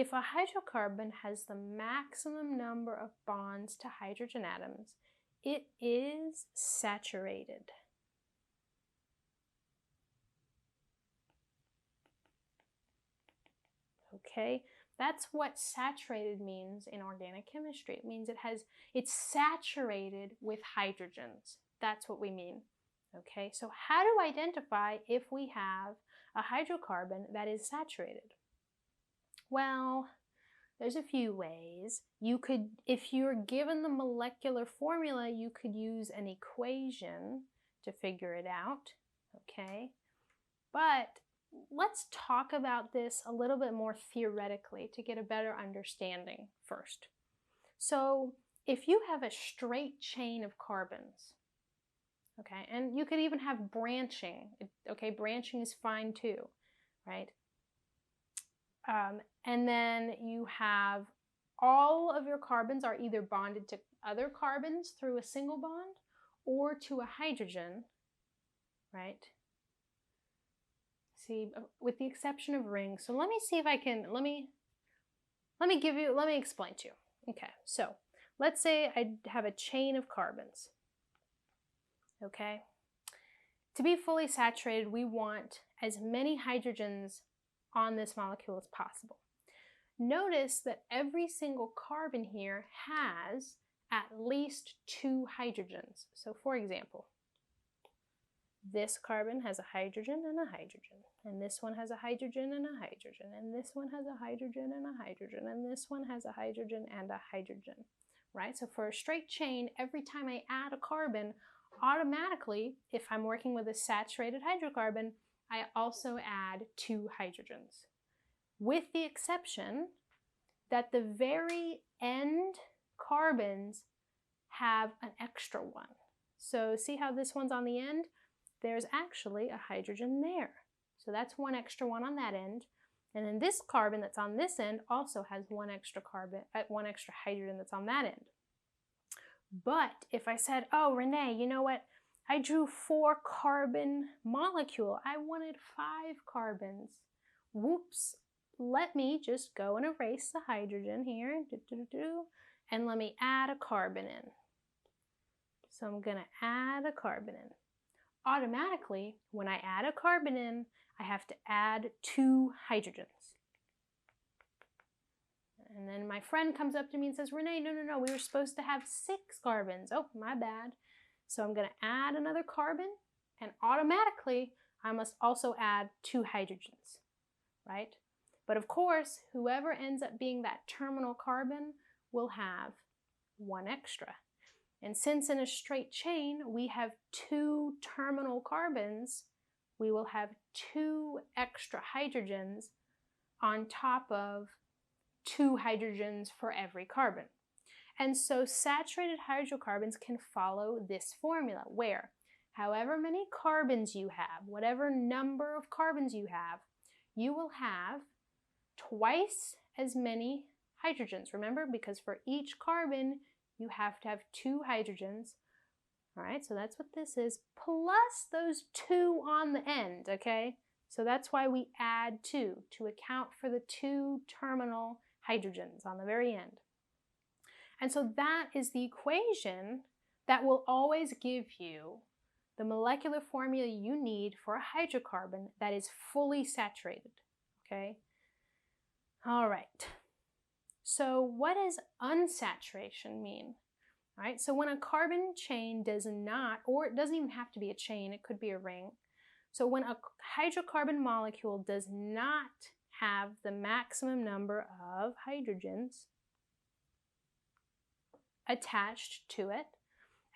if a hydrocarbon has the maximum number of bonds to hydrogen atoms, it is saturated. Okay, that's what saturated means in organic chemistry. It means it's saturated with hydrogens. That's what we mean. Okay, so how to identify if we have a hydrocarbon that is saturated? Well, there's a few ways. You could, if you're given the molecular formula, you could use an equation to figure it out. Okay, but let's talk about this a little bit more theoretically to get a better understanding first. So if you have a straight chain of carbons, okay, and you could even have branching, okay, branching is fine too, right? And then you have all of your carbons are either bonded to other carbons through a single bond or to a hydrogen, right? See, with the exception of rings. So let me see if I can, let me explain to you. Okay, so let's say I have a chain of carbons. Okay, to be fully saturated, we want as many hydrogens on this molecule as possible. Notice that every single carbon here has at least 2 hydrogens. So for example, this carbon has a hydrogen and a hydrogen, and this one has a hydrogen and a hydrogen, and this one has a hydrogen and a hydrogen, and this one has a hydrogen and a hydrogen, right? So for a straight chain, every time I add a carbon, automatically, if I'm working with a saturated hydrocarbon, I also add 2 hydrogens, with the exception that the very end carbons have an extra one. So see how this one's on the end? There's actually a hydrogen there. So that's one extra one on that end. And then this carbon that's on this end also has one extra hydrogen that's on that end. But if I said, oh, Renee, you know what? I drew 4 carbon molecule. I wanted 5 carbons. Whoops. Let me just go and erase the hydrogen here. And let me add a carbon in. So I'm going to add a carbon in. Automatically, when I add a carbon in, I have to add 2 hydrogens. And then my friend comes up to me and says, Renee, no, we were supposed to have 6 carbons. Oh, my bad. So I'm going to add another carbon, and automatically, I must also add 2 hydrogens, right? But of course, whoever ends up being that terminal carbon will have 1 extra. And since in a straight chain we have 2 terminal carbons, we will have 2 extra hydrogens on top of 2 hydrogens for every carbon. And so saturated hydrocarbons can follow this formula where however many carbons you have, whatever number of carbons you have, you will have twice as many hydrogens. Remember, because for each carbon you have to have 2 hydrogens. All right, so that's what this is, plus those 2 on the end, okay? So that's why we add 2, to account for the 2 terminal hydrogens on the very end. And so that is the equation that will always give you the molecular formula you need for a hydrocarbon that is fully saturated, okay? All right. So what does unsaturation mean? All right, so when a carbon chain does not, or it doesn't even have to be a chain, it could be a ring. So when a hydrocarbon molecule does not have the maximum number of hydrogens attached to it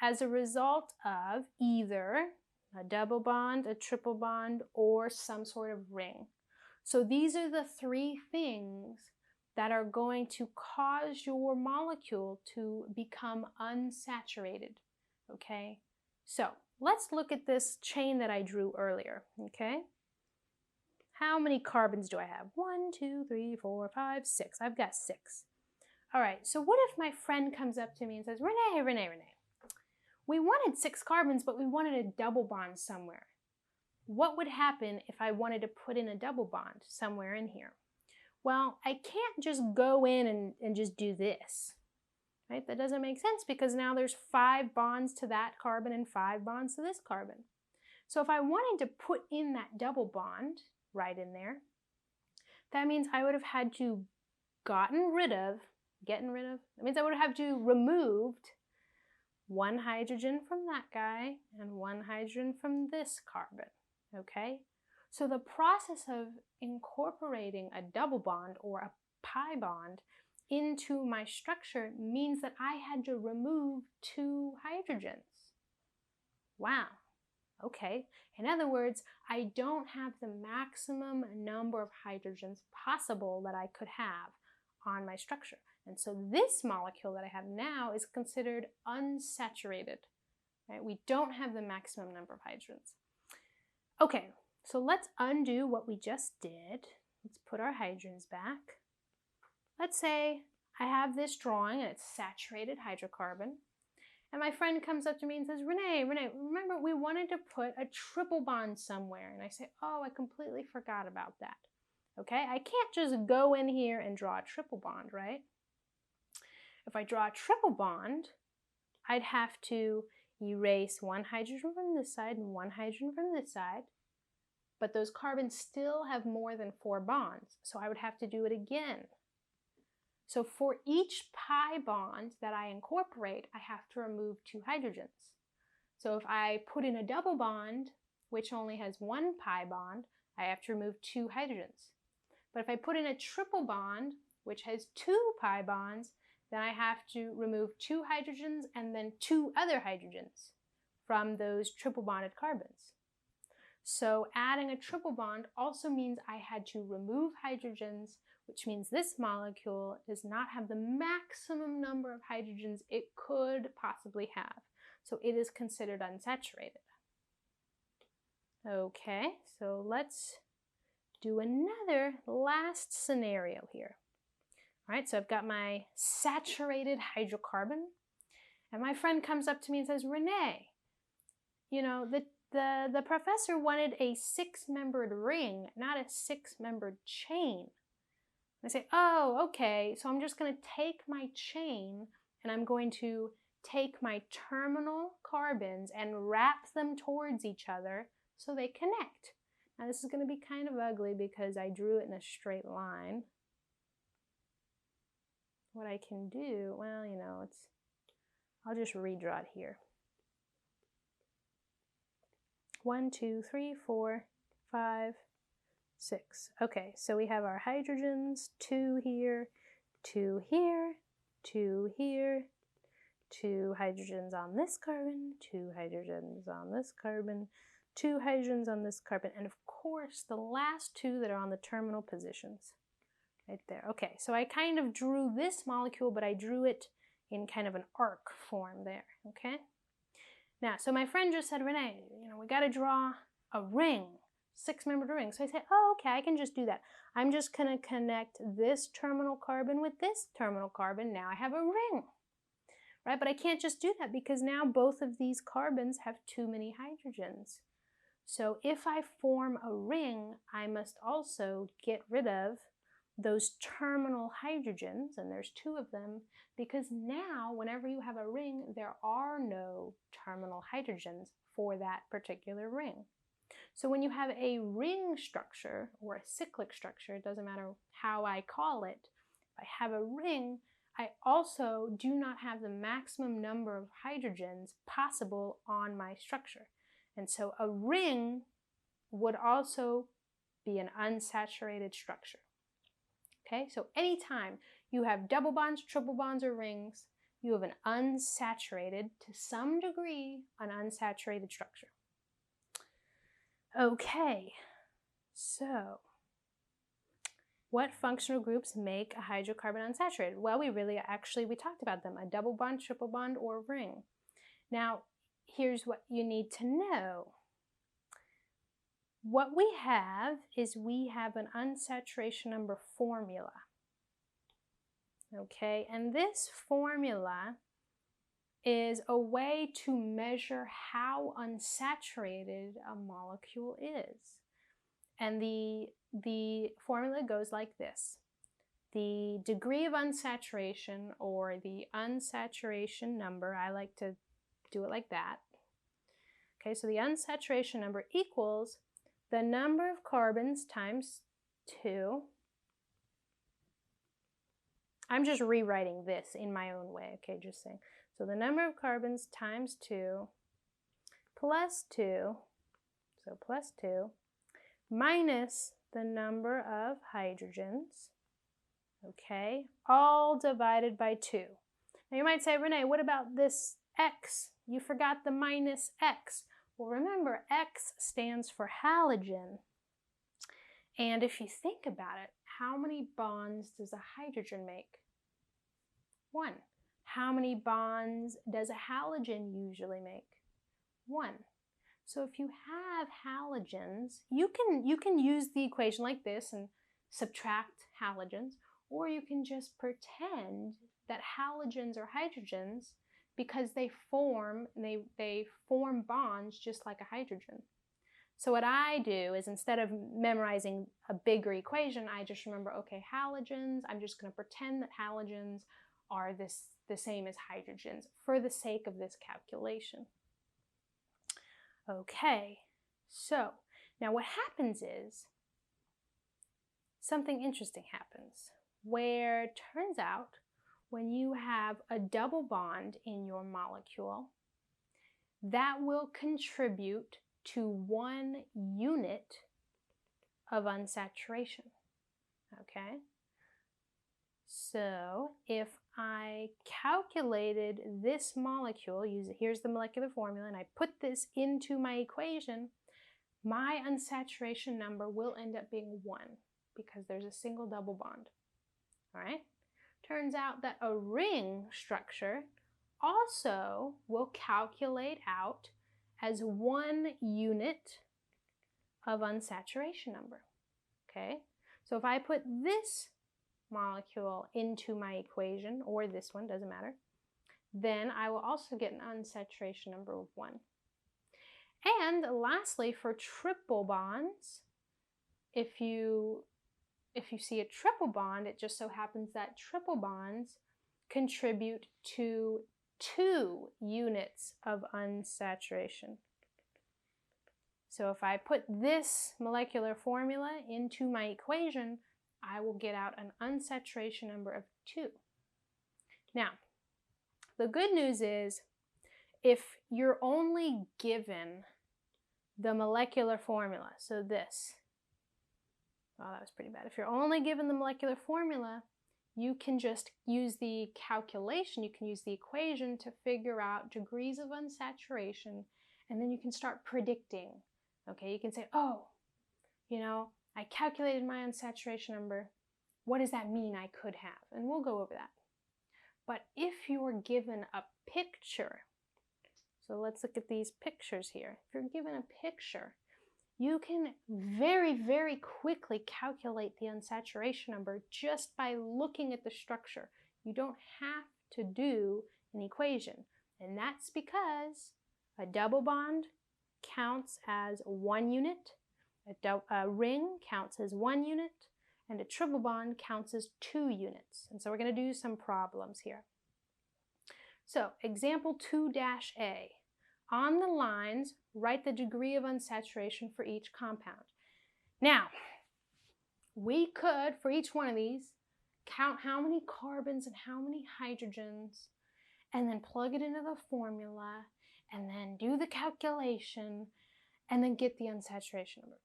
as a result of either a double bond, a triple bond, or some sort of ring. So these are the 3 things that are going to cause your molecule to become unsaturated, okay? So let's look at this chain that I drew earlier, okay? How many carbons do I have? 1, 2, 3, 4, 5, 6. I've got 6. All right, so what if my friend comes up to me and says, Renee, we wanted 6 carbons, but we wanted a double bond somewhere. What would happen if I wanted to put in a double bond somewhere in here? Well, I can't just go in and just do this, right? That doesn't make sense because now there's 5 bonds to that carbon and 5 bonds to this carbon. So if I wanted to put in that double bond right in there, that means I would have had to that means I would have to removed 1 hydrogen from that guy and 1 hydrogen from this carbon, okay? So the process of incorporating a double bond or a pi bond into my structure means that I had to remove 2 hydrogens. Wow, okay. In other words, I don't have the maximum number of hydrogens possible that I could have on my structure. And so this molecule that I have now is considered unsaturated. Right? We don't have the maximum number of hydrogens. Okay, so let's undo what we just did. Let's put our hydrogens back. Let's say I have this drawing and it's saturated hydrocarbon. And my friend comes up to me and says, Renee, remember we wanted to put a triple bond somewhere. And I say, oh, I completely forgot about that. Okay, I can't just go in here and draw a triple bond, right? If I draw a triple bond, I'd have to erase 1 hydrogen from this side and 1 hydrogen from this side. But those carbons still have more than 4 bonds, so I would have to do it again. So for each pi bond that I incorporate, I have to remove 2 hydrogens. So if I put in a double bond, which only has 1 pi bond, I have to remove 2 hydrogens. But if I put in a triple bond, which has 2 pi bonds, then I have to remove 2 hydrogens and then 2 other hydrogens from those triple bonded carbons. So adding a triple bond also means I had to remove hydrogens, which means this molecule does not have the maximum number of hydrogens it could possibly have. So it is considered unsaturated. Okay, so let's do another last scenario here. All right, so I've got my saturated hydrocarbon, and my friend comes up to me and says, Renee, you know, the professor wanted a 6-membered ring, not a 6-membered chain. I say, oh, okay, so I'm just going to take my chain and I'm going to take my terminal carbons and wrap them towards each other so they connect. Now this is going to be kind of ugly because I drew it in a straight line. What I can do, well, you know, I'll just redraw it here. 1, 2, 3, 4, 5, 6. Okay, so we have our hydrogens, 2 here, 2 here, 2 here, 2 hydrogens on this carbon, 2 hydrogens on this carbon, 2 hydrogens on this carbon, and of course the last 2 that are on the terminal positions. Right there. Okay, so I kind of drew this molecule, but I drew it in kind of an arc form there, okay? Now, so my friend just said, Renee, you know, we got to draw a ring, 6-membered ring. So I said, oh, okay, I can just do that. I'm just going to connect this terminal carbon with this terminal carbon. Now I have a ring, right? But I can't just do that because now both of these carbons have too many hydrogens. So if I form a ring, I must also get rid of those terminal hydrogens, and there's 2 of them, because now whenever you have a ring, there are no terminal hydrogens for that particular ring. So when you have a ring structure or a cyclic structure, it doesn't matter how I call it, if I have a ring, I also do not have the maximum number of hydrogens possible on my structure. And so a ring would also be an unsaturated structure. Okay, so anytime you have double bonds, triple bonds, or rings, you have an unsaturated, to some degree, an unsaturated structure. Okay, so what functional groups make a hydrocarbon unsaturated? Well, we talked about them, a double bond, triple bond, or ring. Now, here's what you need to know. What we have is we have an unsaturation number formula. Okay, and this formula is a way to measure how unsaturated a molecule is. And the formula goes like this. the degree of unsaturation, or the unsaturation number, I like to do it like that. Okay, so the unsaturation number equals the number of carbons times 2. I'm just rewriting this in my own way, okay, just saying. So the number of carbons times 2 plus 2, so plus 2, minus the number of hydrogens, okay, all divided by 2. Now you might say, Renee, what about this X? You forgot the minus X. Well, remember, X stands for halogen. And if you think about it, how many bonds does a hydrogen make? 1. How many bonds does a halogen usually make? 1. So if you have halogens, you can use the equation like this and subtract halogens, or you can just pretend that halogens are hydrogens because they form bonds just like a hydrogen. So what I do is, instead of memorizing a bigger equation, I just remember, okay, halogens, I'm just going to pretend that halogens are the same as hydrogens for the sake of this calculation. Okay, so now what happens is something interesting happens, where it turns out when you have a double bond in your molecule, that will contribute to 1 unit of unsaturation. Okay? So if I calculated this molecule, here's the molecular formula, and I put this into my equation, my unsaturation number will end up being 1 because there's a single double bond. All right? Turns out that a ring structure also will calculate out as 1 unit of unsaturation number. Okay? So if I put this molecule into my equation, or this one, doesn't matter, then I will also get an unsaturation number of 1. And lastly, for triple bonds, if you see a triple bond, it just so happens that triple bonds contribute to 2 units of unsaturation. So if I put this molecular formula into my equation, I will get out an unsaturation number of 2. Now, the good news is, if you're only given the molecular formula, so this, oh, that was pretty bad. If you're only given the molecular formula, you can just use the calculation, you can use the equation to figure out degrees of unsaturation, and then you can start predicting. Okay, you can say, oh, you know, I calculated my unsaturation number. What does that mean I could have? And we'll go over that. But if you were given a picture, so let's look at these pictures here. If you're given a picture, you can very, very quickly calculate the unsaturation number just by looking at the structure. You don't have to do an equation. And that's because a double bond counts as 1 unit, a ring counts as 1 unit, and a triple bond counts as 2 units. And so we're going to do some problems here. So example 2-A. On the lines, write the degree of unsaturation for each compound. Now, we could, for each one of these, count how many carbons and how many hydrogens, and then plug it into the formula, and then do the calculation, and then get the unsaturation number.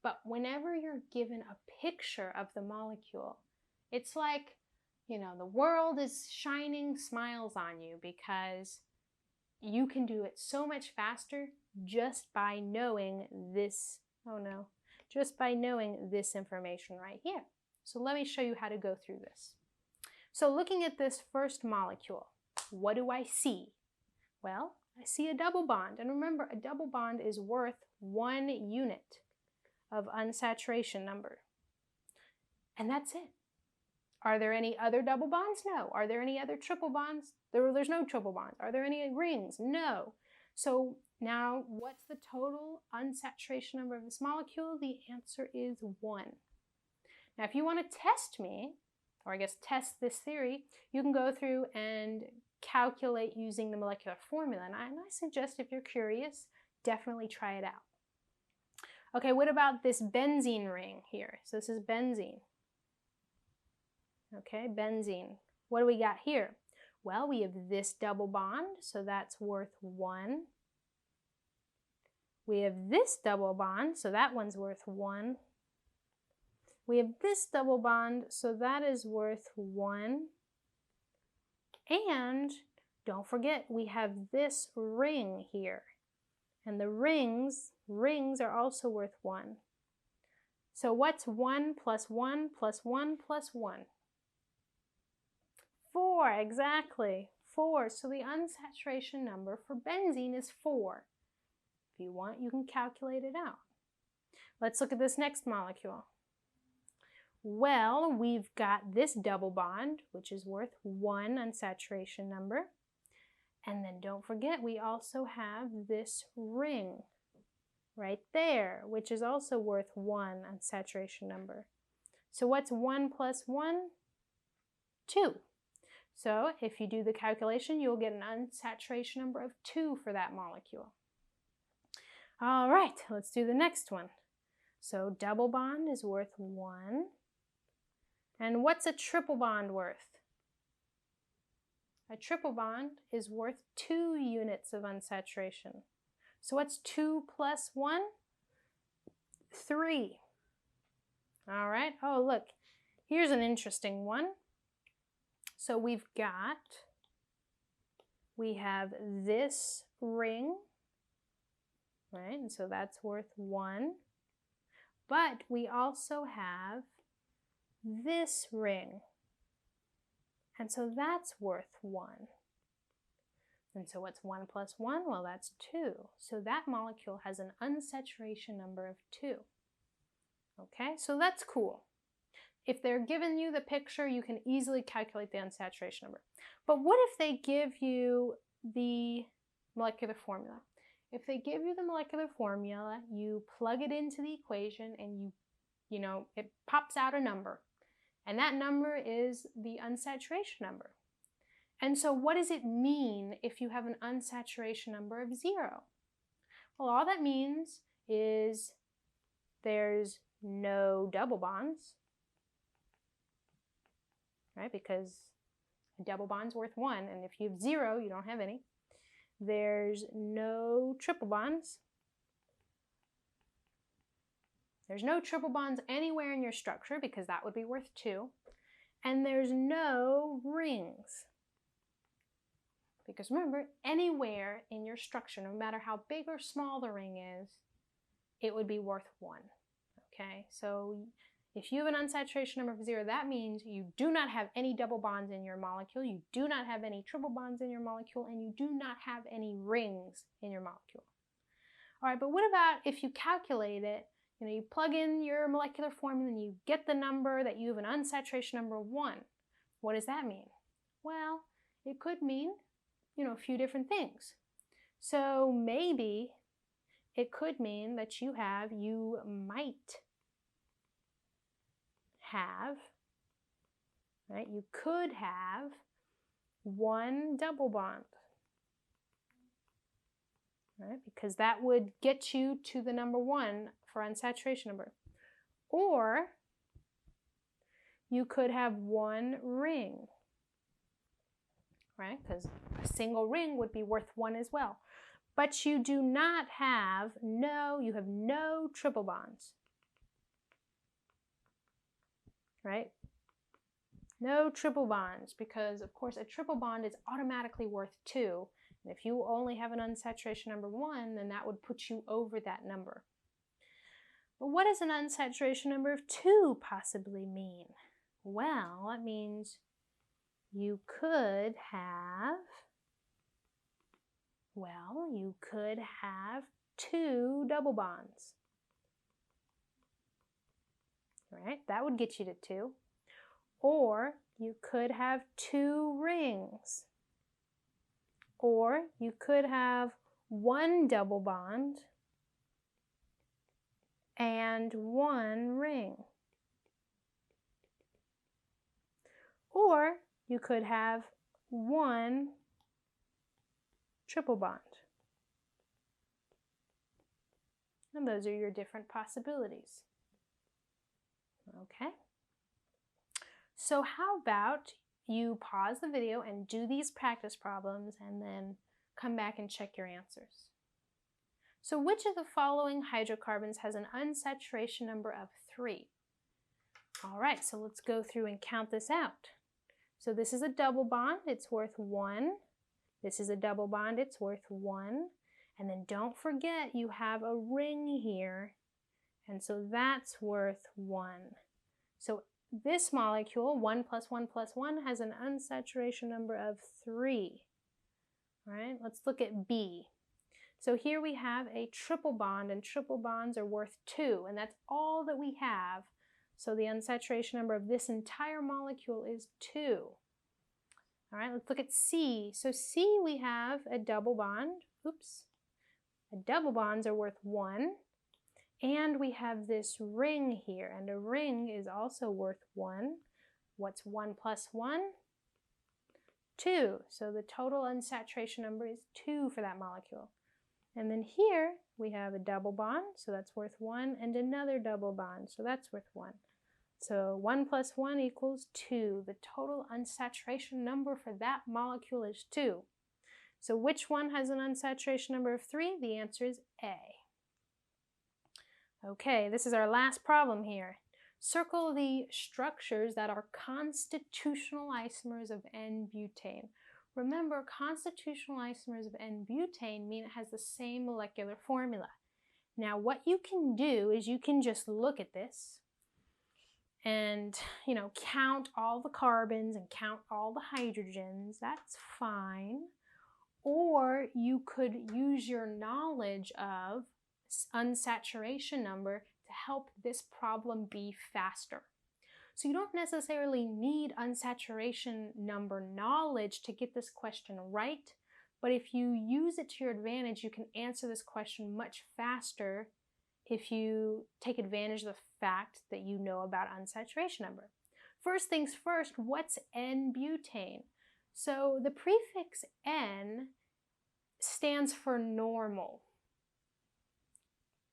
But whenever you're given a picture of the molecule, it's like, you know, the world is shining smiles on you, because you can do it so much faster just by knowing this, just by knowing this information right here. So let me show you how to go through this. So looking at this first molecule, what do I see? Well, I see a double bond. And remember, a double bond is worth 1 unit of unsaturation number. And that's it. Are there any other double bonds? No. Are there any other triple bonds? There's no triple bonds. Are there any rings? No. So now, what's the total unsaturation number of this molecule? The answer is 1. Now, if you want to test me, or I guess test this theory, you can go through and calculate using the molecular formula. And I suggest if you're curious, definitely try it out. Okay, what about this benzene ring here? So this is benzene. Okay, benzene. What do we got here? Well, we have this double bond, so that's worth 1. We have this double bond, so that one's worth 1. We have this double bond, so that is worth 1. And don't forget, we have this ring here. And the rings are also worth 1. So what's 1 plus 1 plus 1 plus 1? 4, exactly. 4. So the unsaturation number for benzene is 4. If you want, you can calculate it out. Let's look at this next molecule. Well, we've got this double bond, which is worth 1 unsaturation number. And then don't forget, we also have this ring right there, which is also worth 1 unsaturation number. So what's 1 plus 1? 2. So if you do the calculation, you'll get an unsaturation number of 2 for that molecule. All right, let's do the next one. So double bond is worth 1. And what's a triple bond worth? A triple bond is worth 2 units of unsaturation. So what's 2 plus 1? 3. All right. Oh, look. Here's an interesting one. So we have this ring, right? And so that's worth 1. But we also have this ring. And so that's worth 1. And so what's 1 plus 1? Well, that's 2. So that molecule has an unsaturation number of 2. Okay, so that's cool. If they're giving you the picture, you can easily calculate the unsaturation number. But what if they give you the molecular formula? If they give you the molecular formula, you plug it into the equation and it pops out a number. And that number is the unsaturation number. And so what does it mean if you have an unsaturation number of 0? Well, all that means is there's no double bonds, right? Because a double bond's worth 1, and if you have 0, you don't have any. There's no triple bonds. There's no triple bonds anywhere in your structure because that would be worth 2. And there's no rings. Because remember, anywhere in your structure, no matter how big or small the ring is, it would be worth 1. Okay, so if you have an unsaturation number of 0, that means you do not have any double bonds in your molecule, you do not have any triple bonds in your molecule, and you do not have any rings in your molecule. All right, but what about if you calculate it? You plug in your molecular formula and you get the number that you have an unsaturation number of 1. What does that mean? Well, it could mean, a few different things. So maybe it could mean that you might have, right? You could have 1 double bond, right? Because that would get you to the number 1 for unsaturation number. Or you could have 1 ring, right? Because a single ring would be worth 1 as well. But you do not have you have no triple bonds, right? No triple bonds, because of course a triple bond is automatically worth 2. And if you only have an unsaturation number 1, then that would put you over that number. But what does an unsaturation number of 2 possibly mean? Well, it means you could have 2 double bonds. Right? That would get you to 2. Or you could have 2 rings. Or you could have 1 double bond and 1 ring. Or you could have one triple bond. And those are your different possibilities. Okay. So how about you pause the video and do these practice problems and then come back and check your answers. So which of the following hydrocarbons has an unsaturation number of 3? All right, so let's go through and count this out. So this is a double bond, it's worth 1. This is a double bond, it's worth 1. And then don't forget you have a ring here, and so that's worth 1. So this molecule, 1 plus 1 plus 1, has an unsaturation number of 3. All right, let's look at B. So here we have a triple bond, and triple bonds are worth 2, and that's all that we have. So the unsaturation number of this entire molecule is 2. All right, let's look at C. So C, we have a double bond. Oops. Double bonds are worth 1. And we have this ring here, and a ring is also worth 1. What's 1 plus 1? 2. So the total unsaturation number is 2 for that molecule. And then here we have a double bond, so that's worth 1, and another double bond, so that's worth 1. So 1 plus 1 equals 2. The total unsaturation number for that molecule is 2. So which one has an unsaturation number of 3? The answer is A. Okay, this is our last problem here. Circle the structures that are constitutional isomers of N-butane. Remember, constitutional isomers of N-butane mean it has the same molecular formula. Now, what you can do is you can just look at this and, count all the carbons and count all the hydrogens. That's fine. Or you could use your knowledge of unsaturation number to help this problem be faster. So you don't necessarily need unsaturation number knowledge to get this question right, but if you use it to your advantage, you can answer this question much faster if you take advantage of the fact that you know about unsaturation number. First things first, what's N-butane? So the prefix N stands for normal.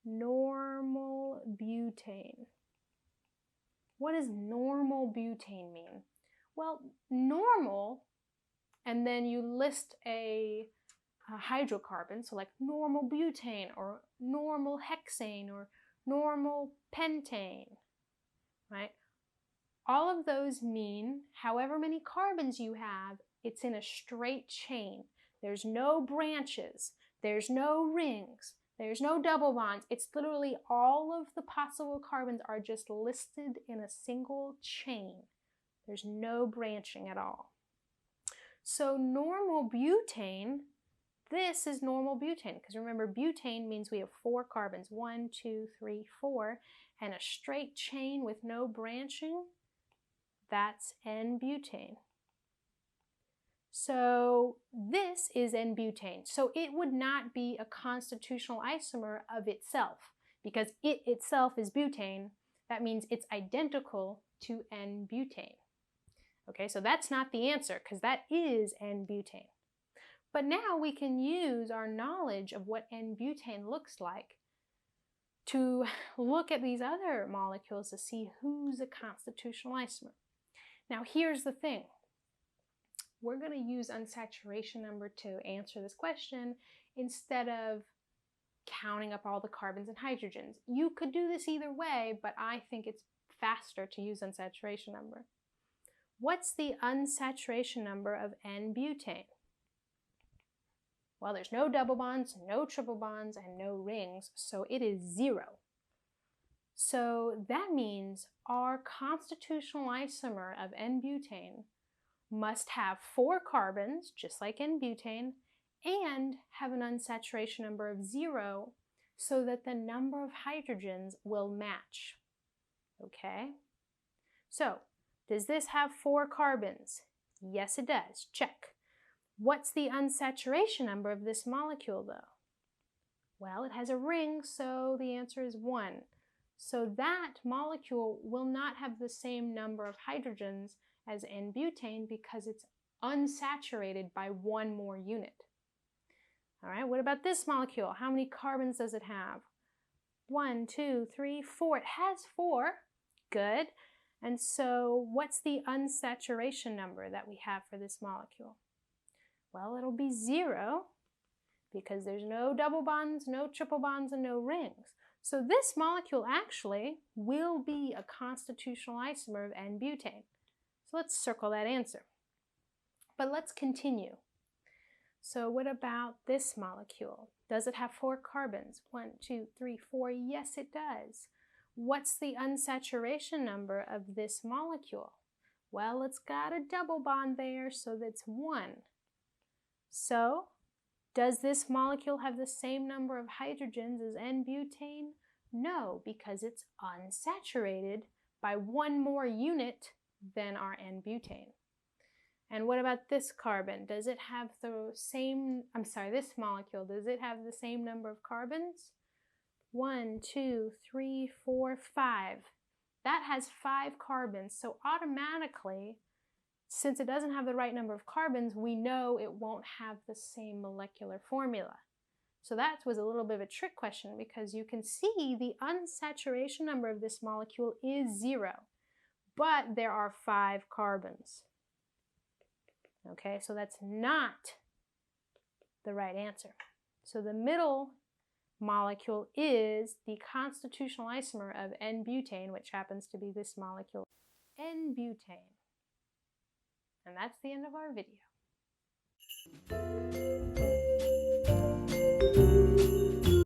Normal butane. What does normal butane mean? Well, normal, and then you list a hydrocarbon, so like normal butane or normal hexane or normal pentane, right? All of those mean however many carbons you have, it's in a straight chain. There's no branches, there's no rings, there's no double bonds. It's literally all of the possible carbons are just listed in a single chain. There's no branching at all. So normal butane, this is normal butane, because remember butane means we have 4 carbons, 1, 2, 3, 4, and a straight chain with no branching, that's N-butane. So this is N-butane. So it would not be a constitutional isomer of itself because it itself is butane. That means it's identical to N-butane. Okay, so that's not the answer because that is N-butane. But now we can use our knowledge of what N-butane looks like to look at these other molecules to see who's a constitutional isomer. Now here's the thing. We're going to use unsaturation number to answer this question instead of counting up all the carbons and hydrogens. You could do this either way, but I think it's faster to use unsaturation number. What's the unsaturation number of N-butane? Well, there's no double bonds, no triple bonds, and no rings, so it is 0. So that means our constitutional isomer of N-butane must have 4 carbons, just like N-butane, and have an unsaturation number of 0 so that the number of hydrogens will match. Okay? So, does this have 4 carbons? Yes, it does. Check. What's the unsaturation number of this molecule, though? Well, it has a ring, so the answer is 1. So that molecule will not have the same number of hydrogens as N-butane because it's unsaturated by one more unit. All right, what about this molecule? How many carbons does it have? 1, 2, 3, 4. It has 4. Good. And so what's the unsaturation number that we have for this molecule? Well, it'll be 0 because there's no double bonds, no triple bonds, and no rings. So this molecule actually will be a constitutional isomer of N-butane. So let's circle that answer. But let's continue. So what about this molecule? Does it have 4 carbons? 1, 2, 3, 4. Yes, it does. What's the unsaturation number of this molecule? Well, it's got a double bond there, so that's 1. So, does this molecule have the same number of hydrogens as N-butane? No, because it's unsaturated by one more unit than our N-butane. And what about this carbon? Does it have the same, this molecule, does it have the same number of carbons? 1, 2, 3, 4, 5. That has 5 carbons, so automatically, since it doesn't have the right number of carbons, we know it won't have the same molecular formula. So that was a little bit of a trick question because you can see the unsaturation number of this molecule is 0, but there are 5 carbons. Okay, so that's not the right answer. So the middle molecule is the constitutional isomer of N-butane, which happens to be this molecule, N-butane. And that's the end of our video.